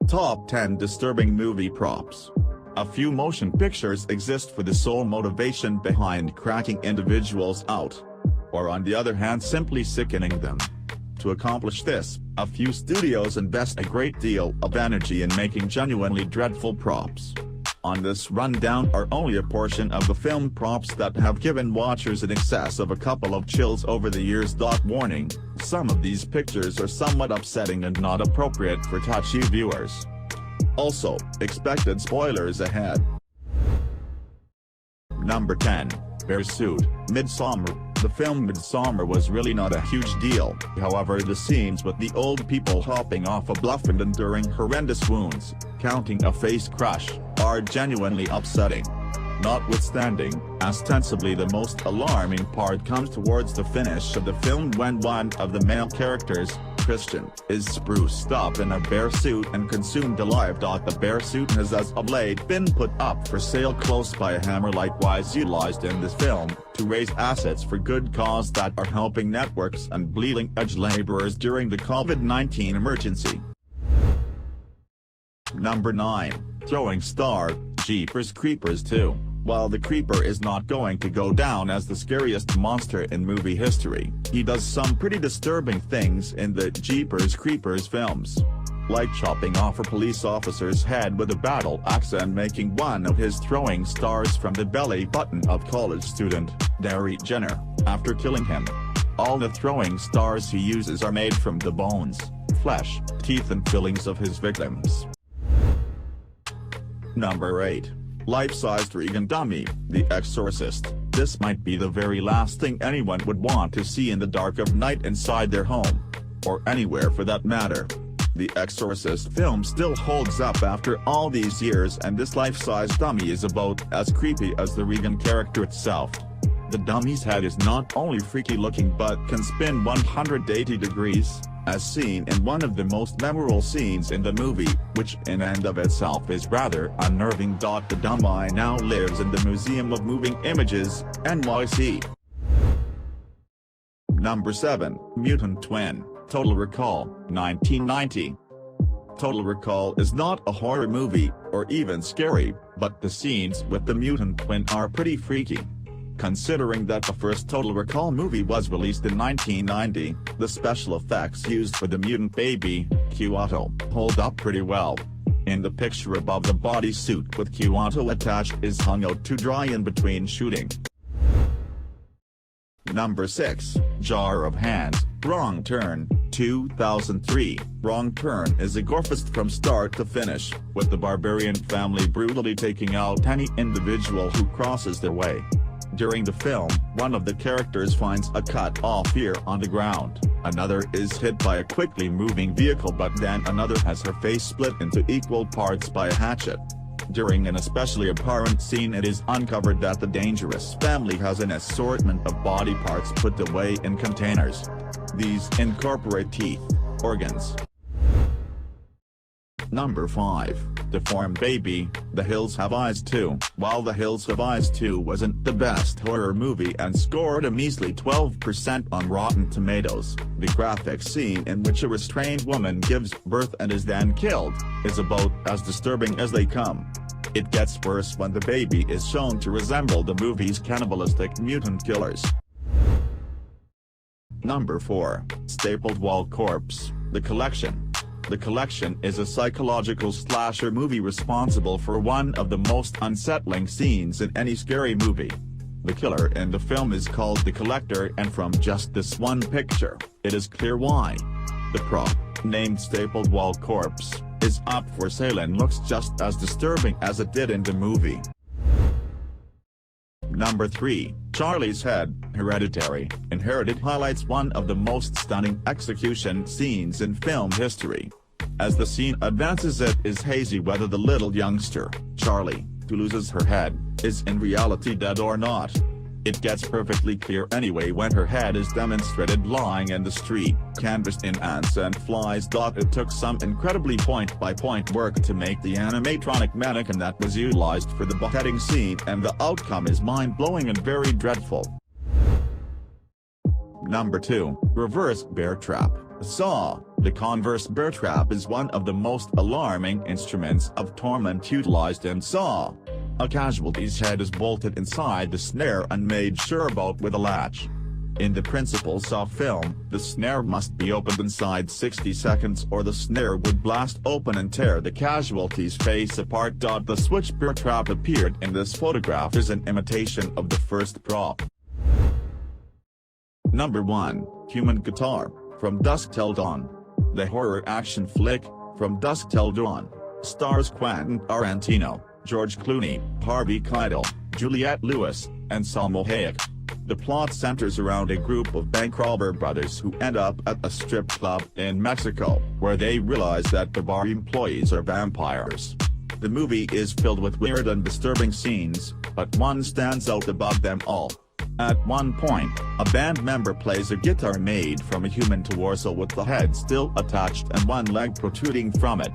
Top 10 Disturbing Movie Props. A few motion pictures exist for the sole motivation behind cracking individuals out. Or on the other hand simply sickening them. To accomplish this, a few studios invest a great deal of energy in making genuinely dreadful props. On this rundown are only a portion of the film props that have given watchers in excess of a couple of chills over the years. Warning, some of these pictures are somewhat upsetting and not appropriate for touchy viewers. Also, expected spoilers ahead. Number 10. Bear Suit, Midsommar. The film Midsommar was really not a huge deal, however the scenes with the old people hopping off a bluff and enduring horrendous wounds, counting a face crush, are genuinely upsetting. Notwithstanding, ostensibly the most alarming part comes towards the finish of the film when one of the male characters, Christian, is spruced up in a bear suit and consumed alive. The bear suit has as of late been put up for sale close by a hammer likewise utilized in this film, to raise assets for good cause that are helping networks and bleeding edge laborers during the COVID-19 emergency. Number 9. Throwing Star, Jeepers Creepers 2. While the Creeper is not going to go down as the scariest monster in movie history, he does some pretty disturbing things in the Jeepers Creepers films. Like chopping off a police officer's head with a battle axe and making one of his throwing stars from the belly button of college student, Derry Jenner, after killing him. All the throwing stars he uses are made from the bones, flesh, teeth and fillings of his victims. Number 8. Life-sized Regan dummy, The Exorcist. This might be the very last thing anyone would want to see in the dark of night inside their home. Or anywhere for that matter. The Exorcist film still holds up after all these years, and this life-size dummy is about as creepy as the Regan character itself. The dummy's head is not only freaky looking but can spin 180 degrees, as seen in one of the most memorable scenes in the movie, which in and of itself is rather unnerving. The dummy now lives in the Museum of Moving Images, NYC. Number 7. Mutant Twin, Total Recall, 1990. Total Recall is not a horror movie, or even scary, but the scenes with the mutant twin are pretty freaky. Considering that the first Total Recall movie was released in 1990, the special effects used for the mutant baby, Q-Otto, hold up pretty well. In the picture above, the bodysuit with Q-Otto attached is hung out to dry in between shooting. Number 6. Jar of Hands, Wrong Turn, 2003. Wrong Turn is a gorefest from start to finish, with the barbarian family brutally taking out any individual who crosses their way. During the film, one of the characters finds a cut-off ear on the ground, another is hit by a quickly moving vehicle, but then another has her face split into equal parts by a hatchet. During an especially abhorrent scene, it is uncovered that the dangerous family has an assortment of body parts put away in containers. These incorporate teeth, organs. Number 5. Deformed Baby, The Hills Have Eyes 2. While The Hills Have Eyes 2 wasn't the best horror movie and scored a measly 12% on Rotten Tomatoes, the graphic scene in which a restrained woman gives birth and is then killed is about as disturbing as they come. It gets worse when the baby is shown to resemble the movie's cannibalistic mutant killers. Number 4. Stapled Wall Corpse, The Collection. The Collection is a psychological slasher movie responsible for one of the most unsettling scenes in any scary movie. The killer in the film is called the Collector, and from just this one picture, it is clear why. The prop, named Stapled Wall Corpse, is up for sale and looks just as disturbing as it did in the movie. Number 3. Charlie's Head, Hereditary. Inherited highlights one of the most stunning execution scenes in film history. As the scene advances, it is hazy whether the little youngster, Charlie, who loses her head, is in reality dead or not. It gets perfectly clear anyway when her head is demonstrated lying in the street, canvassed in ants and flies. It took some incredibly point-by-point work to make the animatronic mannequin that was utilized for the beheading scene, and the outcome is mind-blowing and very dreadful. Number 2. Reverse Bear Trap, Saw, The converse bear trap is one of the most alarming instruments of torment utilized in Saw. A casualty's head is bolted inside the snare and made sure about with a latch. In the principal Saw film, the snare must be opened inside 60 seconds or the snare would blast open and tear the casualty's face apart. The switch bear trap appeared in this photograph is an imitation of the first prop. Number 1, Human Guitar, From Dusk Till Dawn. The horror action flick, From Dusk Till Dawn, stars Quentin Tarantino, George Clooney, Harvey Keitel, Juliette Lewis, and Salma Hayek. The plot centers around a group of bank robber brothers who end up at a strip club in Mexico, where they realize that the bar employees are vampires. The movie is filled with weird and disturbing scenes, but one stands out above them all. At one point, a band member plays a guitar made from a human torso with the head still attached and one leg protruding from it.